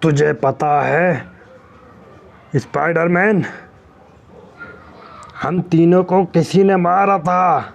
तुझे पता है स्पाइडरमैन, हम तीनों को किसी ने मारा था।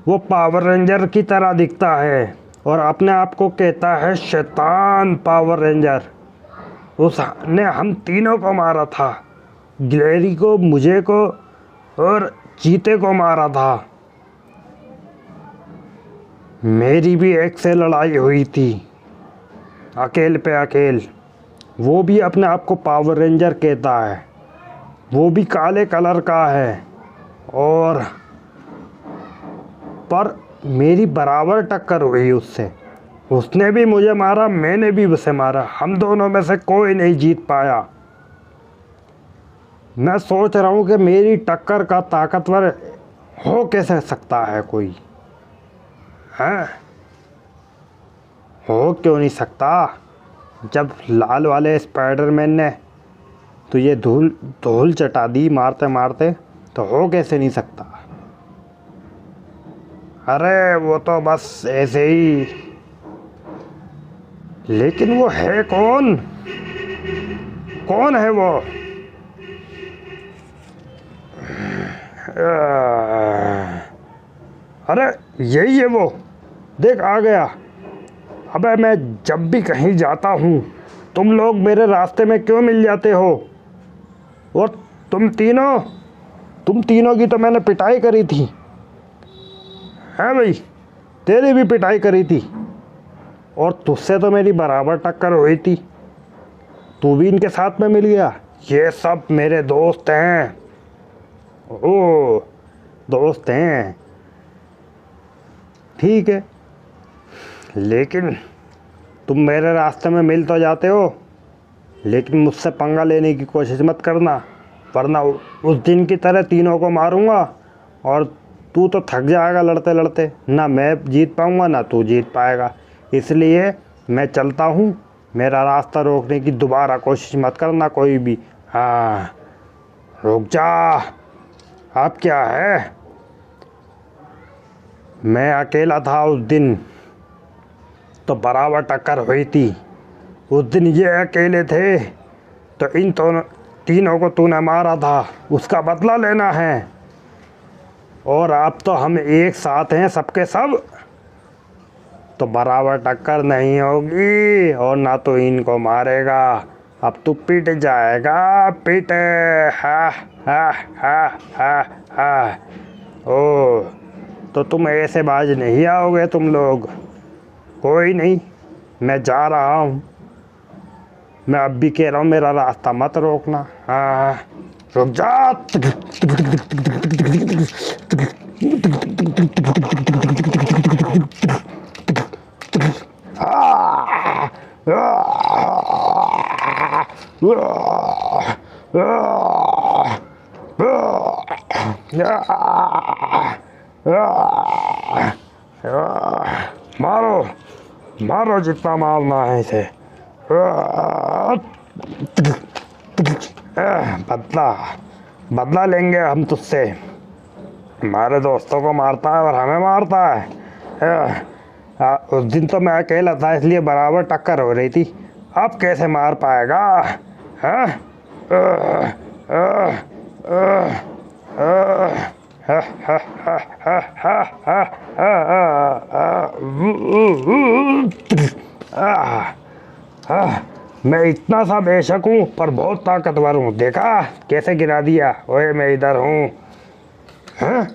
वो पावर रेंजर की तरह दिखता है और अपने आप को कहता है शैतान पावर रेंजर। उसने हम तीनों को मारा था, ग्लेरी को, मुझे को और चीते को मारा था। मेरी भी एक से लड़ाई हुई थी, अकेल पे अकेल। वो भी अपने आप को पावर रेंजर कहता है, वो भी काले कलर का है। और पर मेरी बराबर टक्कर हुई उससे। उसने भी मुझे मारा, मैंने भी उसे मारा। हम दोनों में से कोई नहीं जीत पाया। मैं सोच रहा हूँ कि मेरी टक्कर का ताकतवर हो कैसे सकता है कोई, हैं? हो क्यों नहीं सकता? जब लाल वाले स्पाइडरमैन ने तो ये धूल चटा दी मारते मारते, तो हो कैसे नहीं सकता? अरे वो तो बस ऐसे ही। लेकिन वो है कौन? कौन है वो? अरे यही है वो, देख आ गया। अबे मैं जब भी कहीं जाता हूँ तुम लोग मेरे रास्ते में क्यों मिल जाते हो? और तुम तीनों की तो मैंने पिटाई करी थी, हैं भाई? तेरी भी पिटाई करी थी और तुझसे तो मेरी बराबर टक्कर हुई थी। तू भी इनके साथ में मिल गया। ये सब मेरे दोस्त हैं। ओ, दोस्त हैं, ठीक है। लेकिन तुम मेरे रास्ते में मिल तो जाते हो, लेकिन मुझसे पंगा लेने की कोशिश मत करना, वरना उस दिन की तरह तीनों को मारूंगा और तू तो थक जाएगा लड़ते लड़ते। ना मैं जीत पाऊंगा ना तू जीत पाएगा। इसलिए मैं चलता हूँ, मेरा रास्ता रोकने की दोबारा कोशिश मत करना कोई भी। हाँ, रुक जा। अब क्या है? मैं अकेला था उस दिन तो बराबर टक्कर हुई थी। उस दिन ये अकेले थे तो इन तीनों को तूने मारा था, उसका बदला लेना है। और अब तो हम एक साथ हैं सबके सब, तो बराबर टक्कर नहीं होगी और ना तो इनको मारेगा। अब तू पिट जाएगा, पिट। हा हा हा हा हा। ओ, तो तुम ऐसे बाज नहीं आओगे तुम लोग। कोई नहीं, मैं जा रहा हूँ। मैं अब भी कह रहा हूँ मेरा रास्ता मत रोकना। हाँ, रुक जा। मारो मारो जितना मारना है इसे। बदला लेंगे हम तुझसे। हमारे दोस्तों को मारता है और हमें मारता है। उस दिन तो मैं अकेला था इसलिए बराबर टक्कर हो रही थी, अब कैसे मार पाएगा? हाँ? मैं इतना सा बेशक हूँ पर बहुत ताकतवर हूँ। देखा कैसे गिरा दिया? ओए मैं इधर हूँ। हाँ?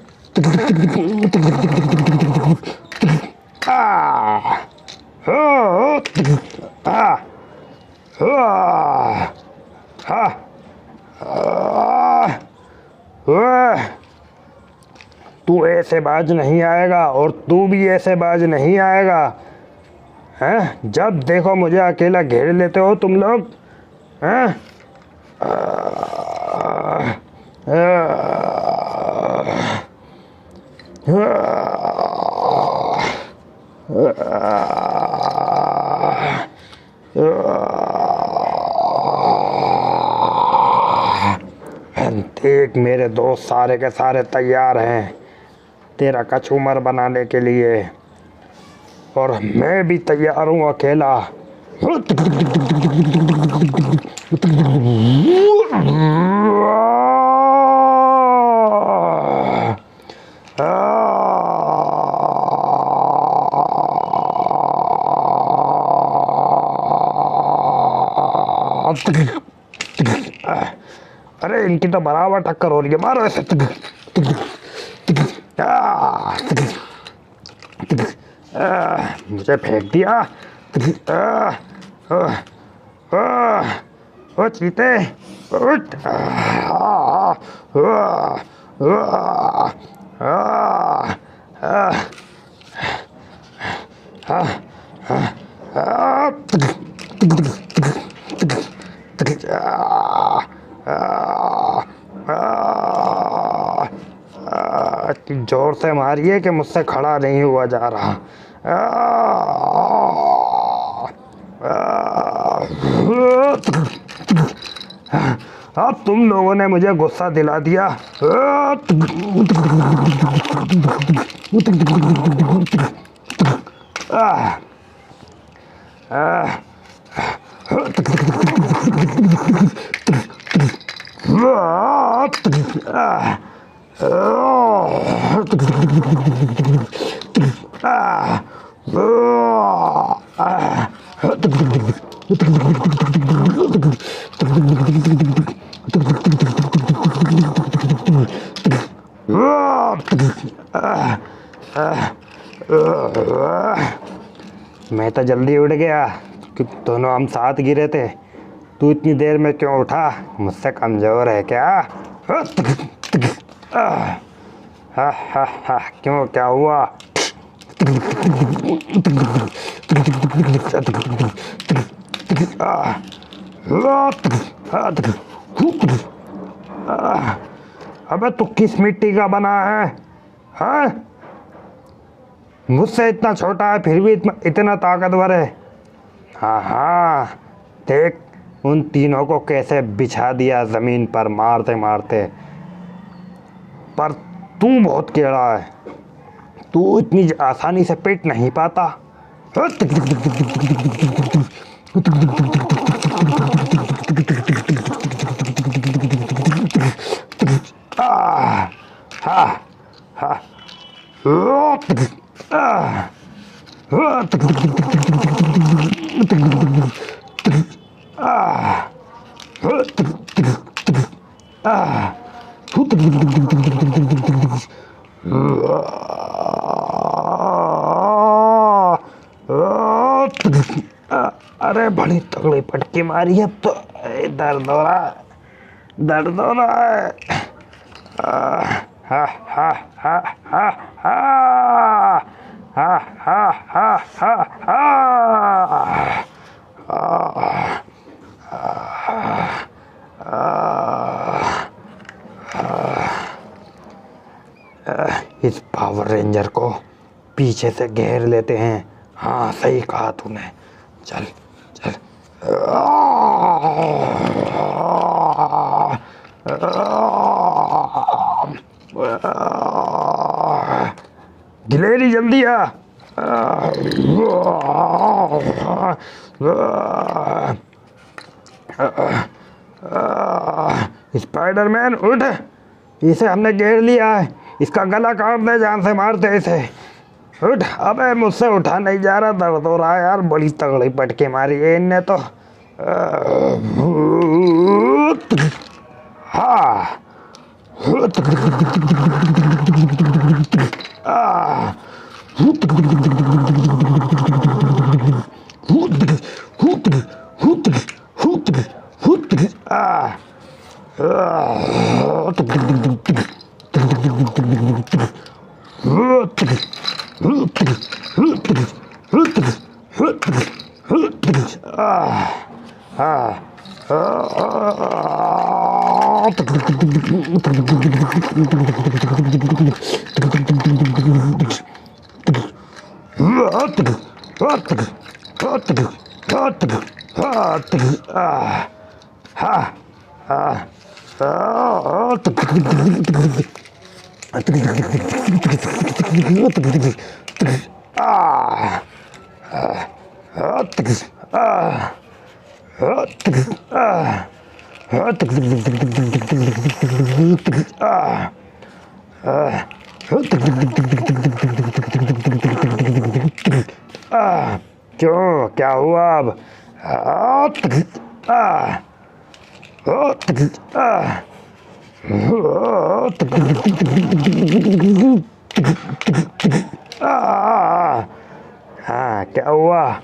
तू ऐसे बाज नहीं आएगा और तू भी ऐसे बाज नहीं आएगा। हैं? जब देखो मुझे अकेला घेर लेते हो तुम लोग। हैं? देख मेरे दोस्त सारे के सारे तैयार हैं तेरा कचूमर बनाने के लिए, और मैं भी तैयार हूँ अकेला। अरे इनकी तो बराबर टक्कर हो रही है, मारो ऐसे। मुझे फेंक दिया। ओ चीते उठ। इतनी जोर से मारिए कि मुझसे खड़ा नहीं हुआ जा रहा। अब तुम लोगों ने मुझे गुस्सा दिला दिया। मैं तो जल्दी उठ गया कि दोनों हम साथ गिरे थे। तू इतनी देर में क्यों उठा? मुझसे कमज़ोर है क्या? हा क्यों, क्या हुआ? अबे तू किस मिट्टी का बना है? हाँ, मुझसे इतना छोटा है फिर भी इतना ताकतवर है। हाँ, देख उन तीनों को कैसे बिछा दिया ज़मीन पर मारते मारते। पर तू बहुत टेढ़ा है, तू इतनी आसानी से पिट नहीं पाता। अरे बड़ी तगड़ी पटकी मारी है, अब तो दर्द हो रहा है, दर्द हो रहा है। हा हा हा हा हा हा हा हा हा इस पावर रेंजर को पीछे से घेर लेते हैं। हाँ सही कहा तूने, चल चल। गिलेरी जल्दी आ। स्पाइडरमैन उठ, इसे हमने घेर लिया है, इसका गला काट दे, जान से मारते इसे। उठ। अबे मुझसे उठा नहीं जा रहा, दर्द हो रहा है यार, बड़ी तगड़ी पटके मारी है इनने तो। हाँ क्यों, क्या हुआ अब? हाँ, क्या हुआ?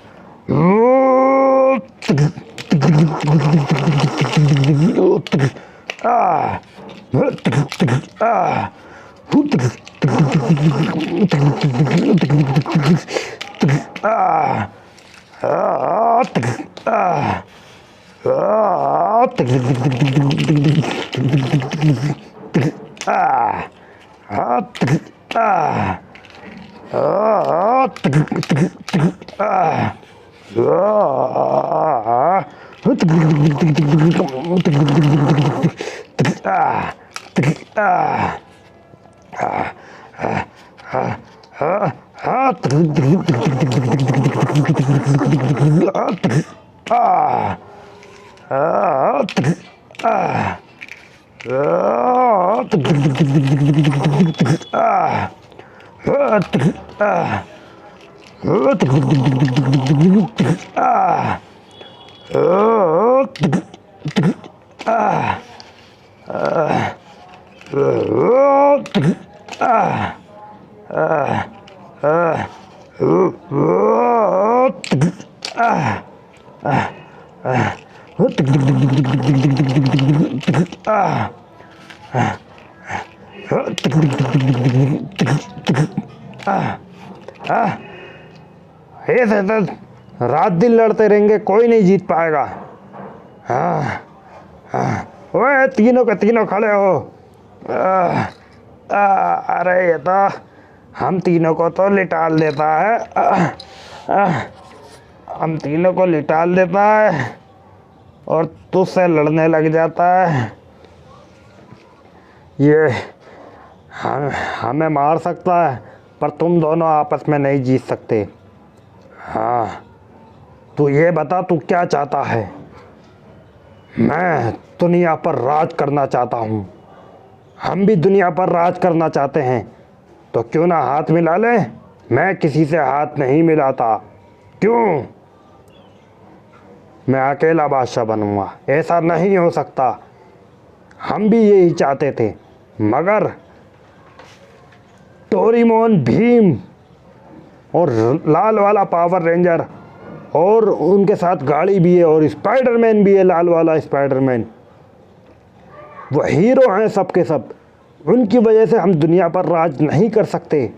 ऐसे तो रात दिन लड़ते रहेंगे, कोई नहीं जीत पाएगा। हाँ हाँ, ओए तीनों के तीनों खड़े हो। अरे ये तो हम तीनों को तो लिटाल देता है। हम तीनों को लिटाल देता है और तुझसे लड़ने लग जाता है। ये हमें मार सकता है पर तुम दोनों आपस में नहीं जीत सकते। हाँ, तू ये बता तू क्या चाहता है? मैं दुनिया पर राज करना चाहता हूँ। हम भी दुनिया पर राज करना चाहते हैं, तो क्यों ना हाथ मिला लें? मैं किसी से हाथ नहीं मिलाता। क्यों? मैं अकेला बादशाह बनूंगा, ऐसा नहीं हो सकता। हम भी यही चाहते थे, मगर डोरेमोन, भीम और लाल वाला पावर रेंजर और उनके साथ गाड़ी भी है और स्पाइडरमैन भी है, लाल वाला स्पाइडरमैन। वो हीरो हैं सबके सब। उनकी वजह से हम दुनिया पर राज नहीं कर सकते।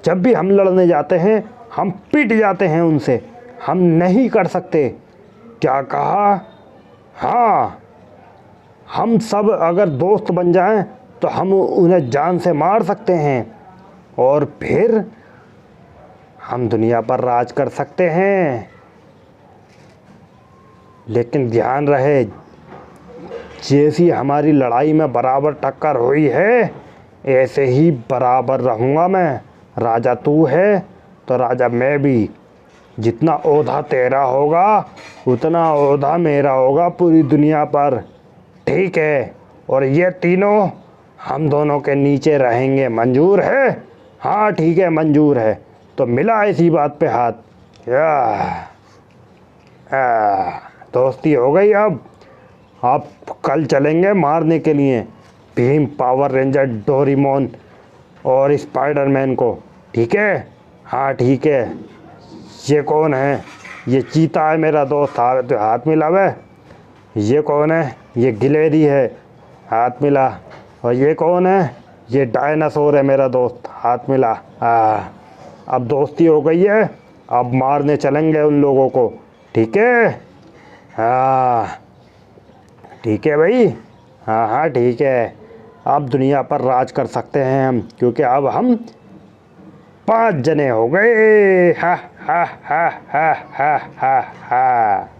जब भी हम लड़ने जाते हैं हम पिट जाते हैं उनसे। हम नहीं कर सकते। क्या कहा? हाँ, हम सब अगर दोस्त बन जाएं तो हम उन्हें जान से मार सकते हैं और फिर हम दुनिया पर राज कर सकते हैं। लेकिन ध्यान रहे, जैसी हमारी लड़ाई में बराबर टक्कर हुई है ऐसे ही बराबर रहूँगा मैं। राजा तू है तो राजा मैं भी। जितना ओहदा तेरा होगा उतना ओहदा मेरा होगा पूरी दुनिया पर, ठीक है? और ये तीनों हम दोनों के नीचे रहेंगे। मंजूर है? हाँ ठीक है, मंजूर है। तो मिला इसी बात पे हाथ। दोस्ती हो गई। अब कल चलेंगे मारने के लिए भीम, पावर रेंजर, डोरेमोन और स्पाइडरमैन को, ठीक है? हाँ ठीक है। ये कौन है? ये चीता है मेरा दोस्त, हाथ मिलावे। ये कौन है? ये गिलेरी है, हाथ मिला। और ये कौन है? ये डायनासोर है मेरा दोस्त, हाथ मिला। अब दोस्ती हो गई है, अब मारने चलेंगे उन लोगों को, ठीक है? हाँ ठीक है भाई। हाँ हाँ ठीक है। अब दुनिया पर राज कर सकते हैं हम, क्योंकि अब हम 5 जने हो गए। हा हा हा हा हा हा हा।